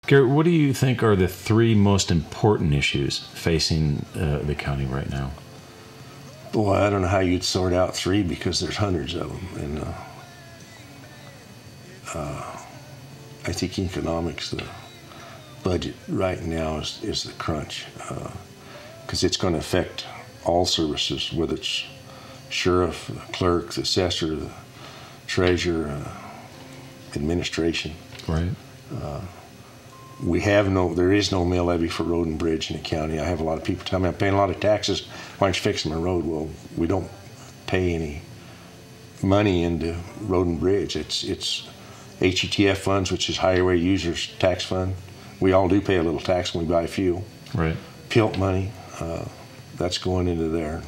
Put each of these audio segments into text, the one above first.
Gary, what do you think are the three most important issues facing the county right now? Boy, I don't know how you'd sort out three because there's hundreds of them. And I think economics, the budget right now is the crunch because it's going to affect all services, whether it's sheriff, the clerk, the assessor, the treasurer, administration. Right. There is no mill levy for road and bridge in the county. I have a lot of people tell me I'm paying a lot of taxes. Why aren't you fixing my road? Well, we don't pay any money into road and bridge. It's HETF funds, which is Highway Users Tax Fund. We all do pay a little tax when we buy fuel. Right. PILT money, that's going into there.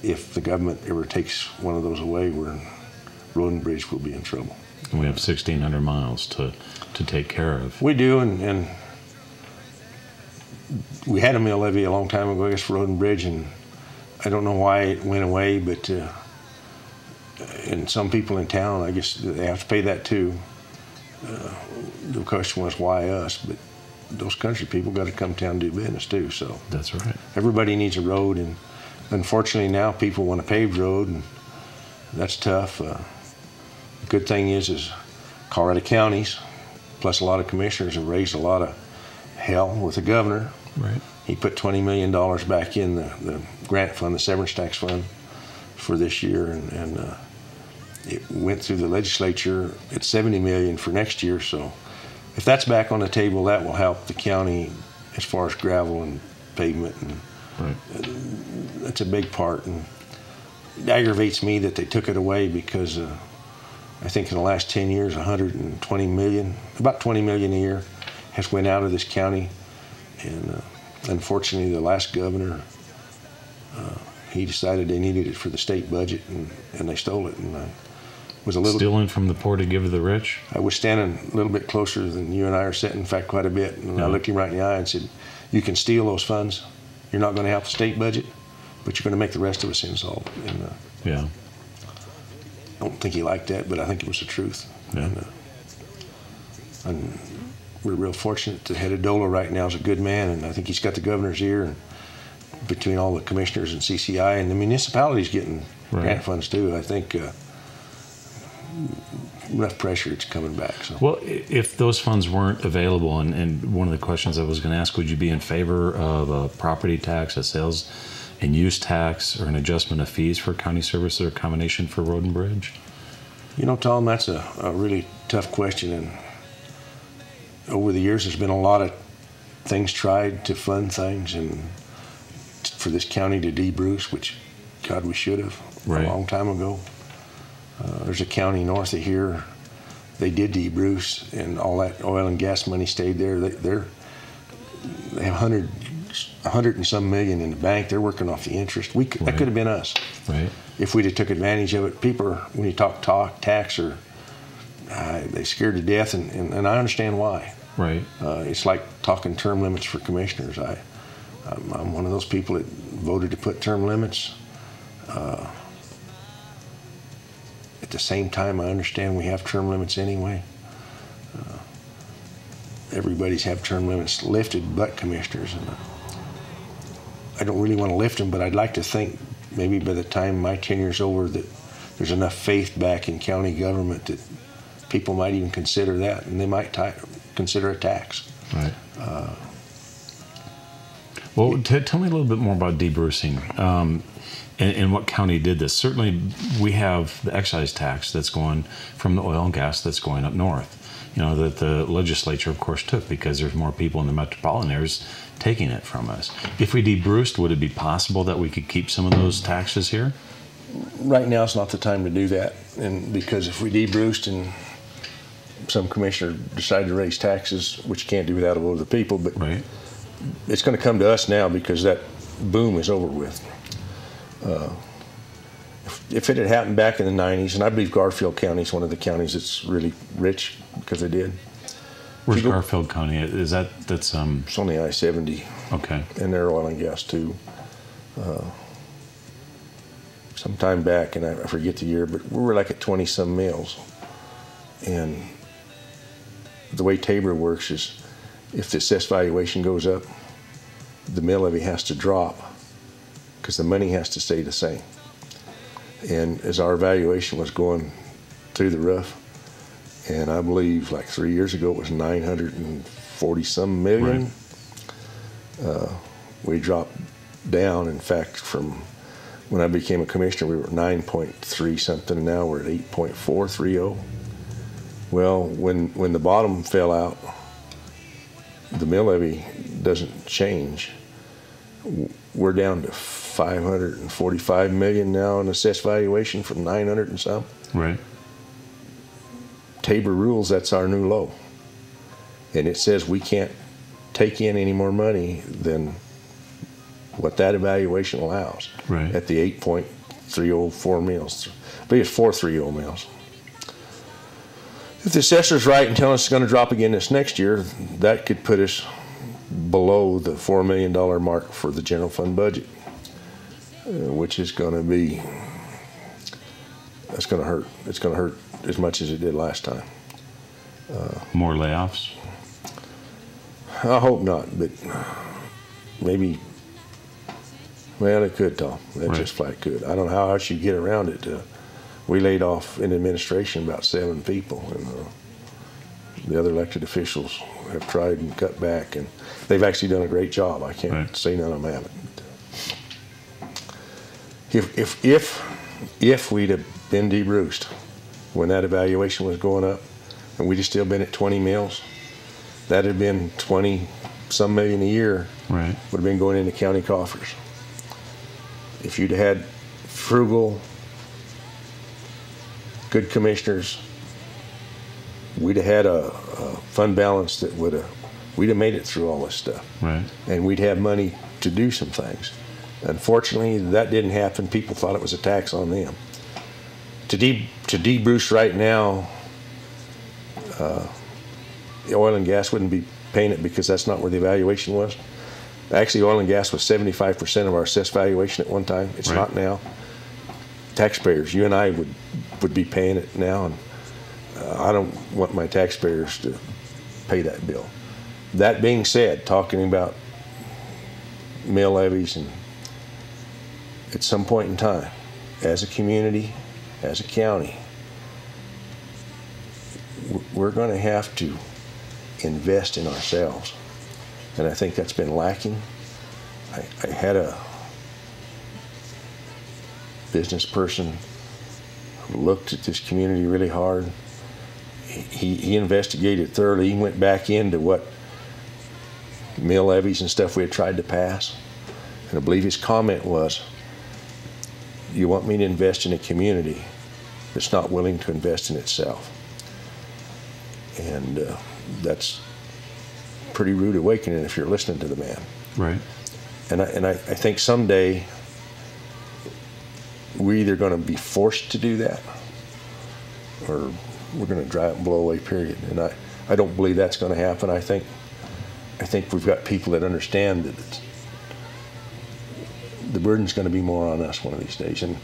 If the government ever takes one of those away, road and bridge will be in trouble. And we have 1,600 miles to take care of. We do, and we had a mill levy a long time ago, I guess, for road and bridge, and I don't know why it went away, but and some people in town, I guess they have to pay that too. The question was, why us? But those country people got to come town and do business too. So that's right. Everybody needs a road, and unfortunately now people want a paved road, and that's tough. The good thing is Colorado counties, plus a lot of commissioners, have raised a lot of hell with the governor. Right. He put $20 million back in the grant fund, the severance tax fund, for this year, and it went through the legislature at $70 million for next year. So if that's back on the table, that will help the county as far as gravel and pavement, and right. That's a big part. And it aggravates me that they took it away because I think in the last 10 years, $120 million, about $20 million a year, has went out of this county. And unfortunately, the last governor, he decided they needed it for the state budget, and they stole it. And was a little stealing from the poor to give to the rich. I was standing a little bit closer than you and I are sitting, in fact, quite a bit. And yeah. I looked him right in the eye and said, "You can steal those funds. You're not going to help the state budget, but you're going to make the rest of us insolvent." And yeah. I don't think he liked that, but I think it was the truth. Yeah. And we're real fortunate. The head of DOLA right now is a good man, and I think he's got the governor's ear, and between all the commissioners and CCI, and the municipalities getting right. grant funds too. I think enough pressure, it's coming back. So. Well, if those funds weren't available, and one of the questions I was going to ask, would you be in favor of a property tax, a sales and use tax, or an adjustment of fees for county service, or a combination for road and bridge? You know, Tom, that's a really tough question, and over the years there's been a lot of things tried to fund things, and for this county to de-Bruce, which, God, we should have right. a long time ago. There's a county north of here, they did de-Bruce, and all that oil and gas money stayed there. They have 100 and some million in the bank. They're working off the interest. Right. That could have been us. Right. If we'd have took advantage of it. People, when you talk tax, or they scared to death, and I understand why. Right. It's like talking term limits for commissioners. I'm one of those people that voted to put term limits. At the same time, I understand we have term limits anyway. Everybody's have term limits lifted but commissioners. And I don't really want to lift them, but I'd like to think maybe by the time my tenure's over that there's enough faith back in county government that people might even consider that, and they might consider a tax. Right. Well, tell me a little bit more about de-Brucing. And what county did this? Certainly, we have the excise tax that's going from the oil and gas that's going up north. You know, that the legislature, of course, took because there's more people in the metropolitan areas taking it from us. If we de-Bruced, would it be possible that we could keep some of those taxes here? Right now, it's not the time to do that, and because if we de-Bruced and some commissioner decided to raise taxes, which you can't do without a vote of the people, but right. It's going to come to us now because that boom is over with. If it had happened back in the 90s, and I believe Garfield County is one of the counties that's really rich because they did. Where's Garfield County? Is that's It's on the I-70. Okay. And they're oil and gas too. Some time back, and I forget the year, but we were like at 20-some mills. And the way Tabor works is if the assessed valuation goes up, the mill levy has to drop because the money has to stay the same. And as our valuation was going through the roof, and I believe like 3 years ago it was 940 some million, we dropped down. In fact, from when I became a commissioner, we were 9.3 something, and now we're at 8.430. Well, when the bottom fell out, the mill levy doesn't change. We're down to 545 million now in assessed valuation from 900 and some. Right. Tabor rules that's our new low, and it says we can't take in any more money than what that evaluation allows. Right. At the 8.304 mills. I believe it's 430 mills. If the assessor's right and telling us it's going to drop again this next year, that could put us below the $4 million mark for the general fund budget, which is going to be, that's going to hurt. It's going to hurt as much as it did last time. More layoffs? I hope not, but maybe, well, it could, Tom. That Right. just flat could. I don't know how else you get around it. We laid off in administration about 7 people, and the other elected officials have tried and cut back, and they've actually done a great job. I can't Right. say none of them haven't. If we'd have been de-bruised when that evaluation was going up, and we'd have still been at 20 mills, that'd have been 20 some million a year. Right. Would have been going into county coffers. If you'd had frugal, good commissioners, we'd have had a fund balance that we'd have made it through all this stuff. Right. And we'd have money to do some things. Unfortunately, that didn't happen. People thought it was a tax on them. To de-bruce right now, the oil and gas wouldn't be paying it because that's not where the evaluation was. Actually, oil and gas was 75% of our assessed valuation at one time. It's Right. not now. Taxpayers, you and I would be paying it now, and I don't want my taxpayers to pay that bill. That being said, talking about mill levies, and at some point in time, as a community, as a county, we're going to have to invest in ourselves, and I think that's been lacking. I had a business person who looked at this community really hard. He investigated thoroughly. He went back into what mill levies and stuff we had tried to pass, and I believe his comment was, "You want me to invest in a community that's not willing to invest in itself?" And that's pretty rude awakening if you're listening to the man. Right. And I think someday we're either going to be forced to do that, or we're going to dry up and blow away, period. And I don't believe that's going to happen. I think we've got people that understand that the burden's going to be more on us one of these days. And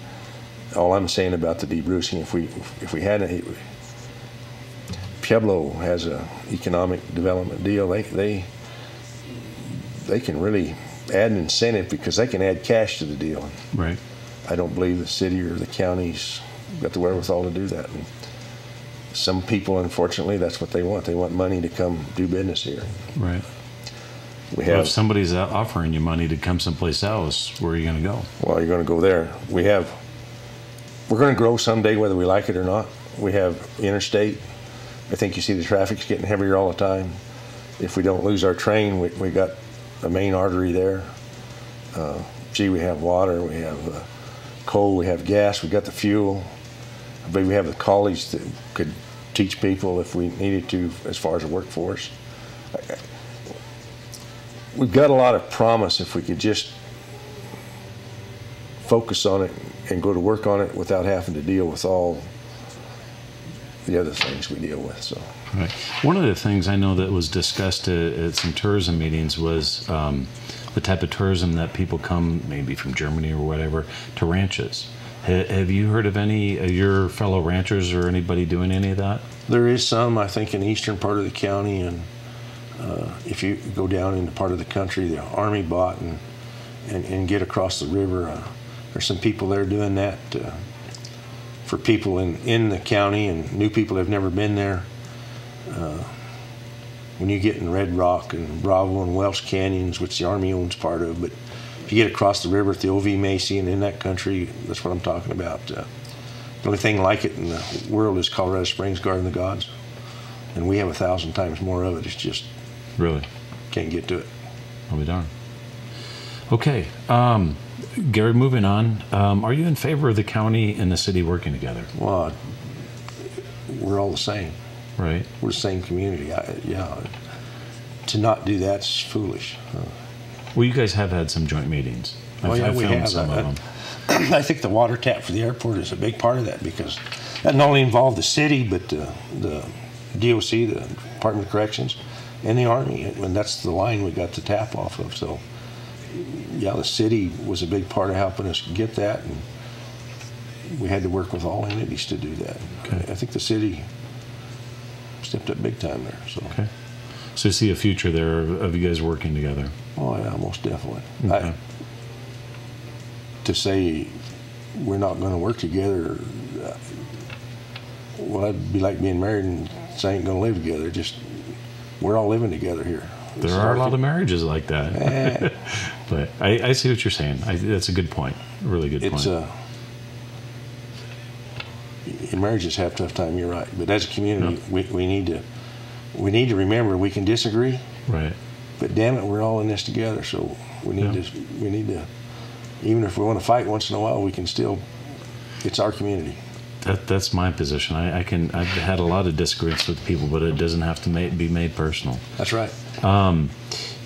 all I'm saying about the de-bruising, if we hadn't, Pueblo has an economic development deal. They can really add an incentive because they can add cash to the deal. Right. I don't believe the city or the county's got the wherewithal to do that. And some people, unfortunately, that's what they want. They want money to come do business here. Right. Well, if somebody's offering you money to come someplace else, where are you going to go? Well, you're going to go there. We're going to grow someday, whether we like it or not. We have interstate. I think you see the traffic's getting heavier all the time. If we don't lose our train, we got a main artery there. We have water, we have coal, we have gas, we got the fuel. I believe we have the college that could teach people if we needed to as far as the workforce. We've got a lot of promise if we could just focus on it and go to work on it without having to deal with all the other things we deal with. So, right. One of the things I know that was discussed at some tourism meetings was the type of tourism that people come, maybe from Germany or whatever, to ranches. Have you heard of any of your fellow ranchers or anybody doing any of that? There is some, I think, in the eastern part of the county, and if you go down into part of the country, the Army bought and get across the river. There's some people there doing that for people in the county and new people that have never been there. When you get in Red Rock and Bravo and Welsh Canyons, which the Army owns part of, but if you get across the river at the O.V. Macy and in that country, that's what I'm talking about. The only thing like it in the world is Colorado Springs Garden of the Gods, and we have 1,000 times more of it. It's just really can't get to it. I'll be darned. Okay, Gary, moving on. Are you in favor of the county and the city working together? Well, we're all the same. Right. We're the same community. Yeah. To not do that's foolish. Well, you guys have had some joint meetings. We filmed have. some of them. I think the water tap for the airport is a big part of that, because that not only involved the city, but the DOC, the Department of Corrections, and the Army. And that's the line we got the tap off of. So, yeah, the city was a big part of helping us get that, and we had to work with all entities to do that. Okay. I think the city stepped up big time there. So. Okay. So you see a future there of you guys working together? Oh, yeah, most definitely. Okay. To say we're not going to work together, well, that'd be like being married and saying ain't going to live together. Just, we're all living together here. There are a lot of marriages like that. Eh. But I see what you're saying. That's a good point. A really good point. Marriages have a tough time, you're right. But as a community, we need to remember we can disagree. Right. But damn it, we're all in this together. So we need to, even if we want to fight once in a while, we can still, it's our community. That's my position. I've had a lot of disagreements with people, but it doesn't have to be made personal. That's right.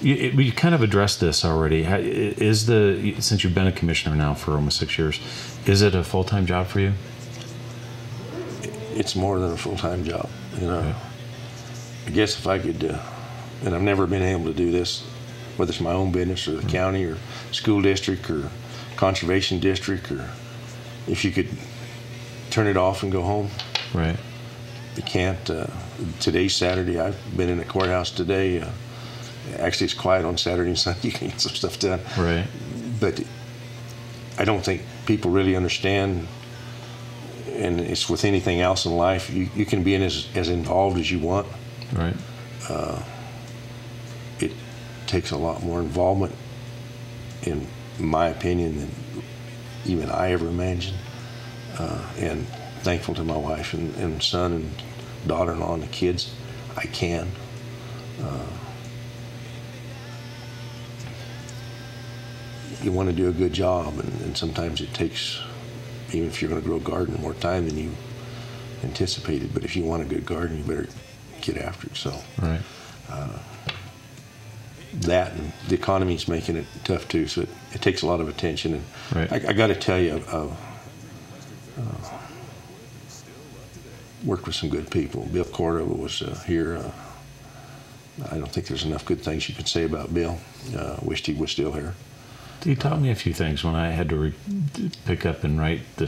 You kind of addressed this already. Since you've been a commissioner now for almost 6 years, is it a full-time job for you? It's more than a full-time job. Okay. I guess if I could, and I've never been able to do this, whether it's my own business or the county or school district or conservation district, or if you could turn it off and go home. Right. You can't. Today's Saturday. I've been in the courthouse today. Actually, it's quiet on Saturday and Sunday. You can get some stuff done. Right. But I don't think people really understand, and it's with anything else in life, you can be as involved as you want. Right. It takes a lot more involvement, in my opinion, than even I ever imagined. And thankful to my wife and son and daughter-in-law and the kids, I can. You want to do a good job, and sometimes it takes, even if you're going to grow a garden, more time than you anticipated. But if you want a good garden, you better get after it. So right. That, and the economy's making it tough too. So it takes a lot of attention. And right. I got to tell you, worked with some good people. Bill Cordova was here. I don't think there's enough good things you could say about Bill. Wished he was still here. He taught me a few things when I had to pick up and write the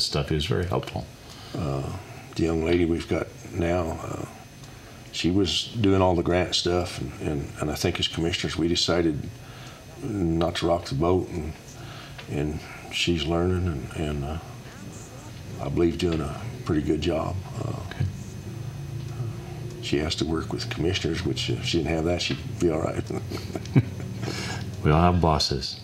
stuff. He was very helpful. The young lady we've got now, she was doing all the grant stuff, and I think as commissioners we decided not to rock the boat, and she's learning, and I believe doing a pretty good job. Okay. She has to work with commissioners, which if she didn't have that, she'd be all right. We all have bosses.